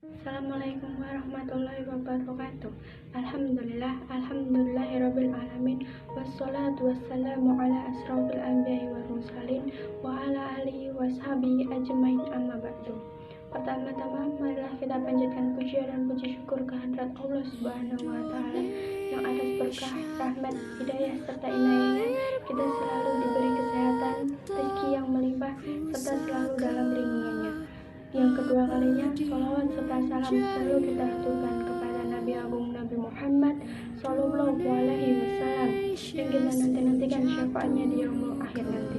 Assalamualaikum warahmatullahi wabarakatuh. Alhamdulillahirabbil alamin. Wassalatu wassalamu ala asrofil anbiya'i wal mursalin wa ala alihi washabihi ajmain, amma ba'du. Pertama-tama marilah kita panjatkan puji dan puji syukur kehadirat Allah Subhanahu wa taala yang atas berkah, rahmat, hidayah serta inayahnya kita selalu diberi kesehatan, rezeki yang melimpah serta selalu dalam lindungannya. Yang kedua kalinya, sholawat serta salam selalu kita haturkan kepada Nabi Agung Nabi Muhammad Sallallahu Alaihi Wasallam yang kita nanti-nantikan syafaatnya di yaumul akhir nanti.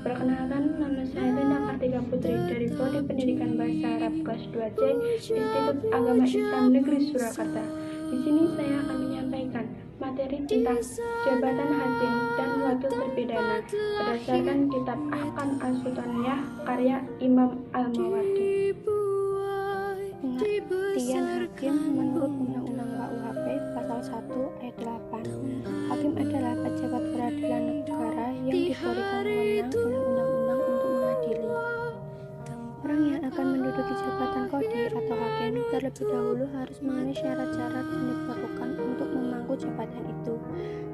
Perkenalkan, nama saya Rina Kartika Putri dari Prodi Pendidikan Bahasa Arab kelas 2C Institut Agama Islam Negeri Surakarta. Di sini saya akan menyampaikan materi tentang jabatan hakim dan wakil terpidana berdasarkan kitab Ahkam As-Sultaniyah karya Imam Al-Mawardi. Pengertian hakim menurut Undang-Undang KUHP Pasal 1 Ayat 8. Hakim adalah pejabat peradilan negara yang diberikan wewenang oleh undang-undang untuk mengadili. Orang yang akan menduduki jabatan qadhi atau hakim terlebih dahulu harus memenuhi syarat-syarat yang diperlukan untuk memangku jabatan itu.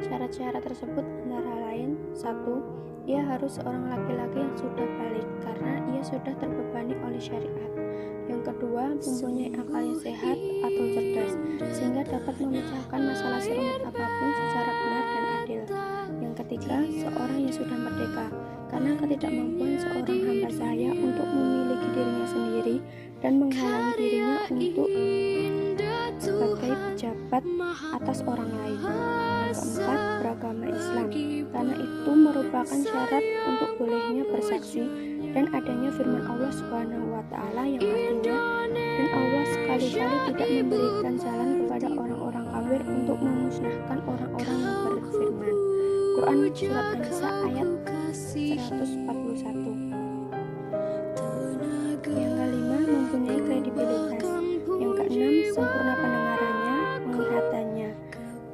Syarat-syarat tersebut antara lain: 1. Ia harus seorang laki-laki yang sudah balik karena ia sudah terbebani oleh syariat. Yang kedua, mempunyai akal yang sehat atau cerdas sehingga dapat memecahkan masalah serumit apapun secara benar dan adil. Yang ketiga, seorang yang sudah merdeka karena ketidakmampuan seorang hamba sahaya untuk memiliki dirinya sendiri dan menghalangi dirinya untuk sebagai pejabat atas orang lain. Yang keempat, beragama Islam karena itu merupakan syarat untuk bolehnya bersaksi dan adanya firman Allah Subhanahu wa taala yang artinya, dan Allah sekali-kali tidak memberikan jalan kepada orang-orang kafir untuk memusnahkan orang-orang yang berfirman. Quran Surat An-Nisa ayat 141. Yang kelima, mempunyai kredibilitas. Yang keenam, sempurna pendengarannya, penglihatannya.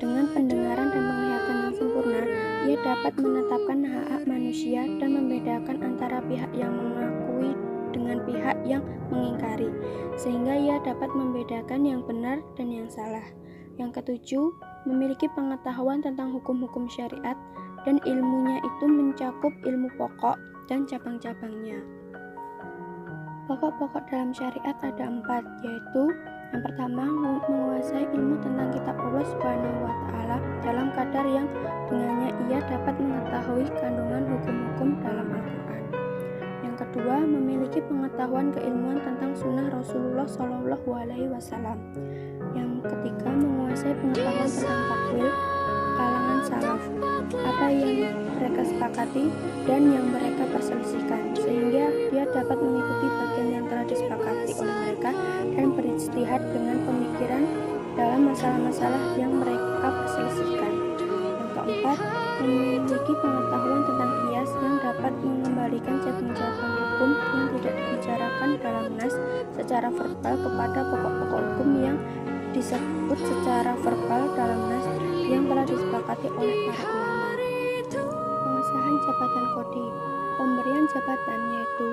Dengan pendengaran dan penglihatan yang sempurna, ia dapat menetapkan hak-hak manusia dan membedakan antara pihak yang mengakui dengan pihak yang mengingkari, sehingga ia dapat membedakan yang benar dan yang salah. Yang ketujuh, memiliki pengetahuan tentang hukum-hukum syariat dan ilmunya itu mencakup ilmu pokok dan cabang-cabangnya. Pokok-pokok dalam syariat ada 4, yaitu yang pertama, menguasai ilmu tentang kitab Allah Subhanahu wa taala dalam kadar yang dengannya ia dapat mengetahui kandungan hukum-hukum dalam Al-Qur'an. Yang kedua, memiliki pengetahuan keilmuan tentang sunnah Rasulullah Shallallahu Alaihi Wasallam. Yang ketiga, menguasai pengetahuan tentang takwil kalangan salaf, apa yang mereka sepakati dan yang mereka perselisihkan, sehingga dia dapat mengikuti bagian yang telah disepakati oleh mereka dan berijtihad dengan pemikiran dalam masalah-masalah yang mereka perselisihkan. Yang keempat, memiliki pengetahuan tentang qiyas yang dapat mengembalikan cabang-cabang hukum yang tidak dibicarakan dalam nas secara verbal kepada pokok-pokok hukum yang disebut secara verbal dalam nas yang telah disepakati oleh para ulama. Pengesahan jabatan qadhi. Pemberian jabatan yaitu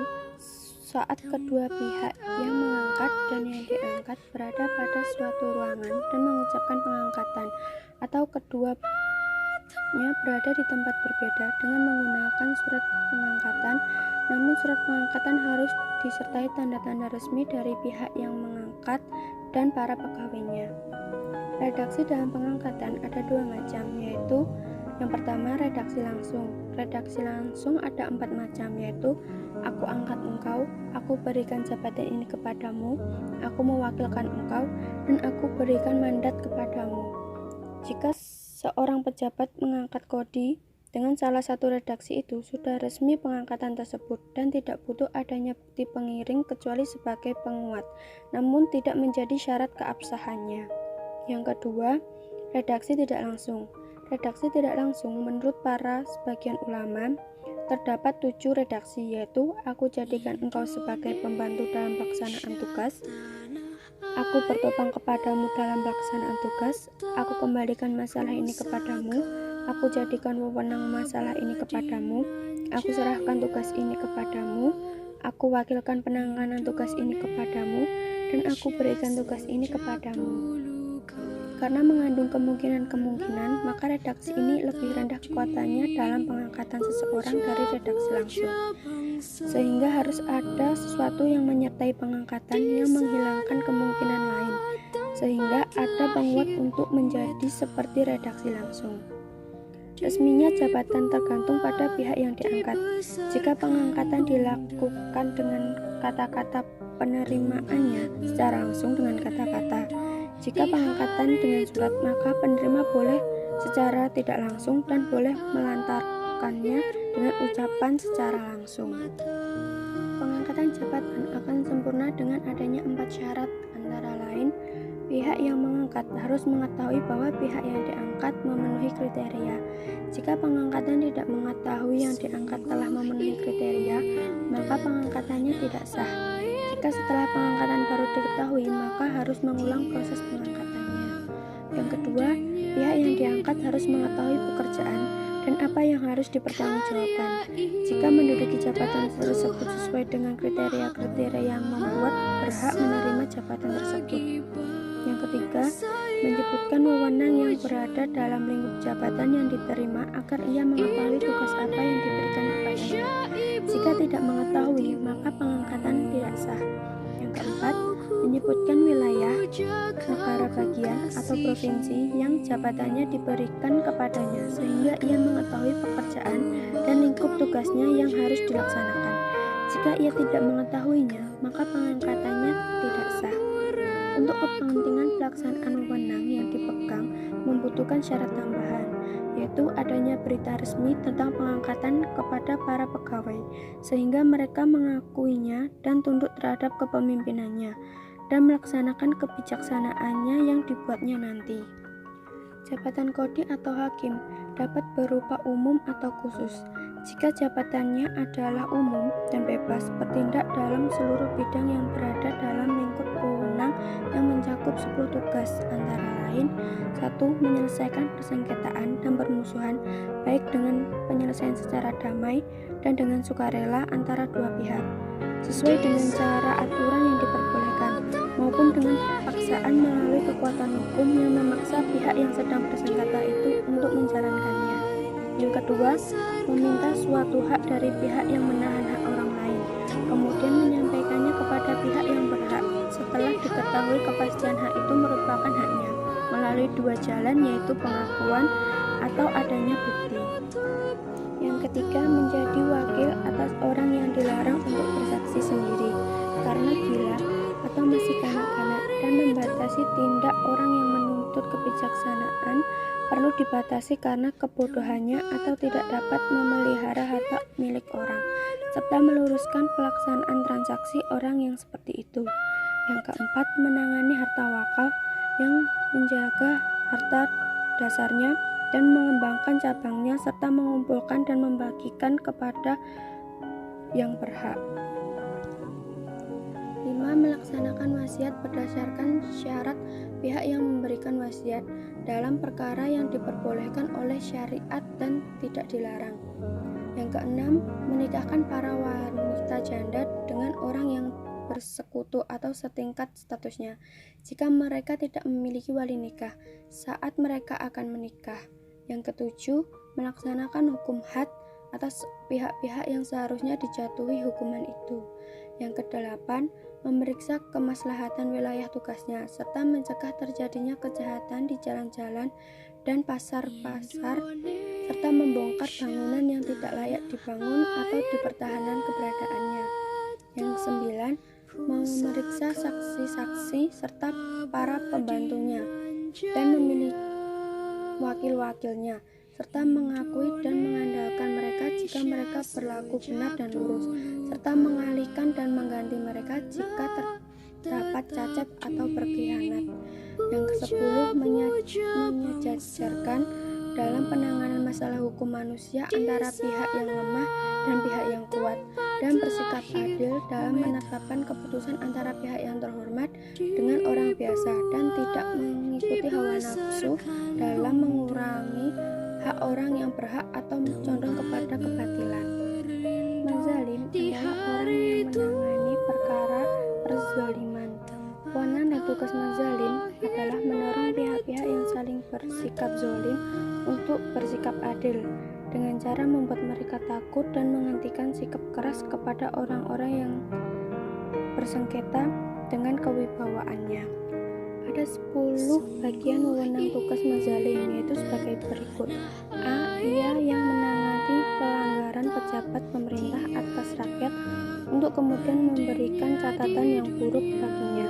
saat kedua pihak yang mengangkat dan yang diangkat berada pada suatu ruangan dan mengucapkan pengangkatan, atau keduanya berada di tempat berbeda dengan menggunakan surat pengangkatan, namun surat pengangkatan harus disertai tanda-tanda resmi dari pihak yang mengangkat dan para pegawainya. Redaksi dalam pengangkatan ada 2 macam, yaitu yang pertama, redaksi langsung. Redaksi langsung ada 4 macam, yaitu aku angkat engkau, aku berikan jabatan ini kepadamu, aku mewakilkan engkau, dan aku berikan mandat kepadamu. Jika seorang pejabat mengangkat qadhi dengan salah satu redaksi itu, sudah resmi pengangkatan tersebut dan tidak butuh adanya bukti pengiring kecuali sebagai penguat, namun tidak menjadi syarat keabsahannya. Yang kedua, redaksi tidak langsung. Redaksi tidak langsung menurut para sebagian ulama terdapat 7 redaksi, yaitu aku jadikan engkau sebagai pembantu dalam pelaksanaan tugas, aku bertopang kepadamu dalam pelaksanaan tugas, aku kembalikan masalah ini kepadamu, aku jadikan wewenang masalah ini kepadamu, aku serahkan tugas ini kepadamu, aku wakilkan penanganan tugas ini kepadamu, dan aku berikan tugas ini kepadamu. Karena mengandung kemungkinan-kemungkinan, maka redaksi ini lebih rendah kekuatannya dalam pengangkatan seseorang dari redaksi langsung. Sehingga harus ada sesuatu yang menyertai pengangkatan yang menghilangkan kemungkinan lain, sehingga ada penguat untuk menjadi seperti redaksi langsung. Resminya jabatan tergantung pada pihak yang diangkat. Jika pengangkatan dilakukan dengan kata-kata, penerimaannya secara langsung dengan kata-kata. Jika pengangkatan dengan surat, maka penerima boleh secara tidak langsung dan boleh melantarkannya dengan ucapan secara langsung. Pengangkatan jabatan akan sempurna dengan adanya 4 syarat, antara lain pihak yang mengangkat harus mengetahui bahwa pihak yang diangkat memenuhi kriteria. Jika pengangkatan tidak mengetahui yang diangkat telah memenuhi kriteria, maka pengangkatannya tidak sah. Jika setelah pengangkatan baru diketahui, maka harus mengulang proses pengangkatannya. Yang kedua, pihak yang diangkat harus mengetahui pekerjaan dan apa yang harus dipertanggungjawabkan. Jika menduduki jabatan tersebut sesuai dengan kriteria-kriteria yang membuat berhak menerima jabatan tersebut. Yang ketiga, menyebutkan wewenang yang berada dalam lingkup jabatan yang diterima agar ia mengetahui tugas apa yang diberikan kepadanya. Jika tidak mengetahui, maka pengangkatan tidak sah. Yang keempat, menyebutkan wilayah, negara bagian, atau provinsi yang jabatannya diberikan kepadanya sehingga ia mengetahui pekerjaan dan lingkup tugasnya yang harus dilaksanakan. Jika ia tidak mengetahuinya, maka pengangkatannya tidak sah. Untuk kepentingan pelaksanaan wewenang yang dipegang membutuhkan syarat tambahan, yaitu adanya berita resmi tentang pengangkatan kepada para pegawai, sehingga mereka mengakuinya dan tunduk terhadap kepemimpinannya, dan melaksanakan kebijaksanaannya yang dibuatnya nanti. Jabatan qadhi atau hakim dapat berupa umum atau khusus. Jika jabatannya adalah umum dan bebas bertindak dalam seluruh bidang yang berada dalam lingkup wewenang yang mencakup 10 tugas, antara lain 1. Menyelesaikan persengketaan dan permusuhan baik dengan penyelesaian secara damai dan dengan sukarela antara dua pihak, sesuai dengan cara aturan yang diperbolehkan, maupun dengan paksaan melalui kekuatan hukum yang memaksa pihak yang sedang bersengketa itu untuk menjalankannya. Yang kedua, meminta suatu hak dari pihak yang menahan hak orang lain, kemudian menyampaikannya kepada pihak yang berhak setelah diketahui kepastian hak itu merupakan haknya, melalui 2 jalan, yaitu pengakuan atau adanya bukti. Yang ketiga, menjadi wakil atas orang yang dilarang untuk bersaksi sendiri karena gila atau masih kanak-kanak, dan membatasi tindak orang yang menuntut kebijaksanaan perlu dibatasi karena kebodohannya atau tidak dapat memelihara harta milik orang, serta meluruskan pelaksanaan transaksi orang yang seperti itu. Yang keempat, menangani harta wakaf yang menjaga harta dasarnya dan mengembangkan cabangnya, serta mengumpulkan dan membagikan kepada yang berhak. 5. Melaksanakan wasiat berdasarkan syarat pihak yang memberikan wasiat dalam perkara yang diperbolehkan oleh syariat dan tidak dilarang. Yang keenam, menikahkan para wanita janda dengan orang yang bersekutu atau setingkat statusnya, jika mereka tidak memiliki wali nikah saat mereka akan menikah. Yang ketujuh, melaksanakan hukum had atas pihak-pihak yang seharusnya dijatuhi hukuman itu. Yang kedelapan, memeriksa kemaslahatan wilayah tugasnya, serta mencegah terjadinya kejahatan di jalan-jalan dan pasar-pasar, serta membongkar bangunan yang tidak layak dibangun atau dipertahankan keberadaannya. Yang kesembilan, memeriksa saksi-saksi serta para pembantunya dan memilih wakil-wakilnya, serta mengakui dan mengandalkan mereka jika mereka berlaku benar dan lurus, serta mengalihkan dan mengganti mereka jika terdapat cacat atau berkhianat. Yang ke-10, menyejajarkan dalam penanganan masalah hukum manusia antara pihak yang lemah dan pihak yang kuat, dan bersikap adil dalam menetapkan keputusan antara pihak yang terhormat dengan orang biasa, dan tidak mengikuti hawa nafsu dalam mengurangi hak orang yang berhak atau condong kepada kebatilan. Mazalim adalah orang yang menangani perkara perzaliman. takut dan menghentikan sikap keras kepada orang-orang yang bersengketa dengan kewibawaannya. Ada 10 bagian wewenang tugas mazalim, yaitu sebagai berikut. A. Ia yang menangani pelanggaran pejabat pemerintah atas rakyat untuk kemudian memberikan catatan yang buruk baginya.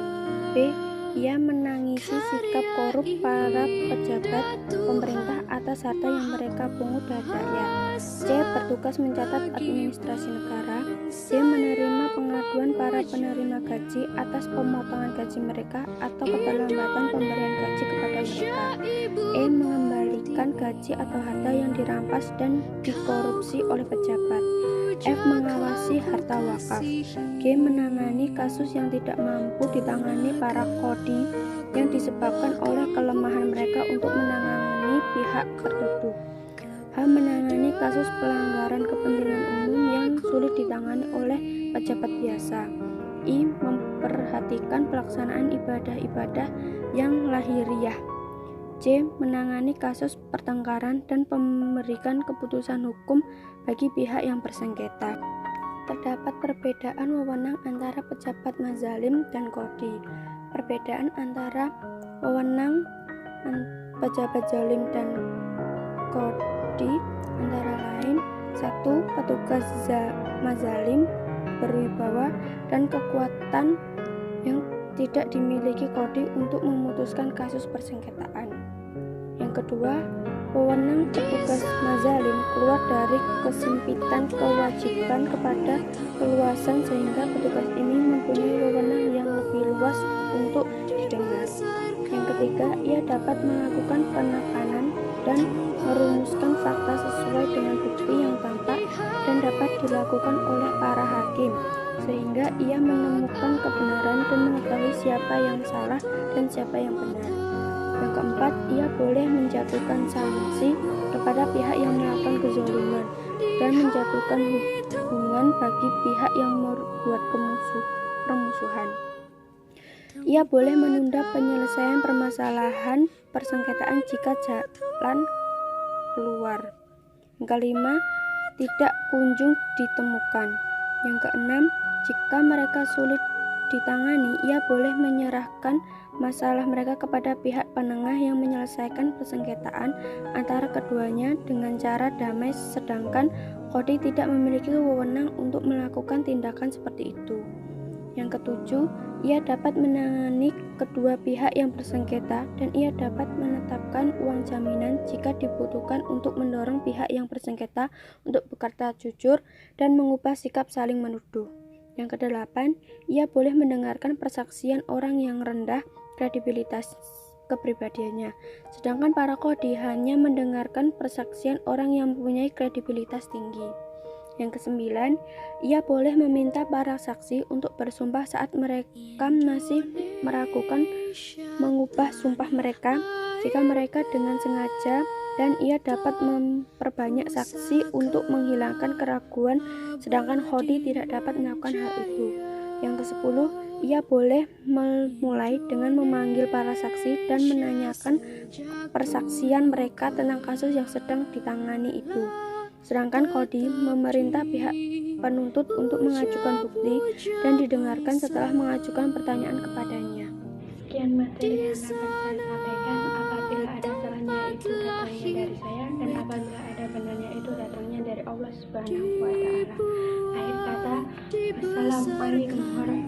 B. Ia menangisi sikap korup para pejabat pemerintah atas harta yang mereka pungut dari rakyat. C. Bertugas mencatat administrasi negara. D. Menerima pengaduan para penerima gaji atas pemotongan gaji mereka atau keterlambatan pemberian gaji kepada mereka. E. Mengembalikan gaji atau harta yang dirampas dan dikorupsi oleh pejabat. F. Mengawasi harta wakaf. G. Menangani kasus yang tidak mampu ditangani para kodi yang disebabkan oleh kelemahan mereka untuk menangani pihak tertuduh. H. Menangani kasus pelanggaran kepentingan umum yang sulit ditangani oleh pejabat biasa. I. Memperhatikan pelaksanaan ibadah-ibadah yang lahiriah. C. Menangani kasus pertengkaran dan memberikan keputusan hukum bagi pihak yang bersengketa. Terdapat perbedaan wewenang antara pejabat mazalim dan kodi. Perbedaan antara wewenang pejabat zalim dan kodi antara lain: 1. Petugas mazalim berwibawa dan kekuatan yang tidak dimiliki kodi untuk memutuskan kasus persengketaan. Yang kedua, wewenang petugas mazalim keluar dari kesempitan kewajiban kepada keluasan sehingga petugas ini mempunyai wewenang yang lebih luas untuk didengar. Yang ketiga, ia dapat melakukan penekanan dan merumuskan fakta sesuai dengan bukti yang tampak dan dapat dilakukan oleh para hakim, sehingga ia menemukan kebenaran dan mengetahui siapa yang salah dan siapa yang benar. Yang keempat, ia boleh menjatuhkan sanksi kepada pihak yang melakukan kezaliman dan menjatuhkan hukuman bagi pihak yang membuat permusuhan. Ia boleh menunda penyelesaian permasalahan persengketaan jika jalan keluar. Yang kelima, tidak kunjung ditemukan. Yang keenam, jika mereka sulit ditangani, ia boleh menyerahkan masalah mereka kepada pihak penengah yang menyelesaikan persengketaan antara keduanya dengan cara damai, sedangkan kodi tidak memiliki wewenang untuk melakukan tindakan seperti itu. Yang ketujuh, ia dapat menangani kedua pihak yang bersengketa dan ia dapat menetapkan uang jaminan jika dibutuhkan untuk mendorong pihak yang bersengketa untuk berkata jujur dan mengubah sikap saling menuduh. Yang kedelapan, ia boleh mendengarkan persaksian orang yang rendah kredibilitas kepribadiannya, sedangkan para kodi hanya mendengarkan persaksian orang yang mempunyai kredibilitas tinggi. Yang kesembilan, ia boleh meminta para saksi untuk bersumpah saat mereka masih meragukan mengubah sumpah mereka jika mereka dengan sengaja, dan ia dapat memperbanyak saksi untuk menghilangkan keraguan sedangkan kodi tidak dapat melakukan hal itu. Yang kesepuluh, ia boleh memulai dengan memanggil para saksi dan menanyakan persaksian mereka tentang kasus yang sedang ditangani itu. Sedangkan kodi memerintah pihak penuntut untuk mengajukan bukti dan didengarkan setelah mengajukan pertanyaan kepadanya. Sekian materi yang dapat saya sampaikan. Apabila ada salahnya itu datangnya dari saya, dan apabila ada benarnya itu datangnya dari Allah Subhanahu wa Ta'ala. Akhir kata, Assalamualaikum warahmatullahi wabarakatuh.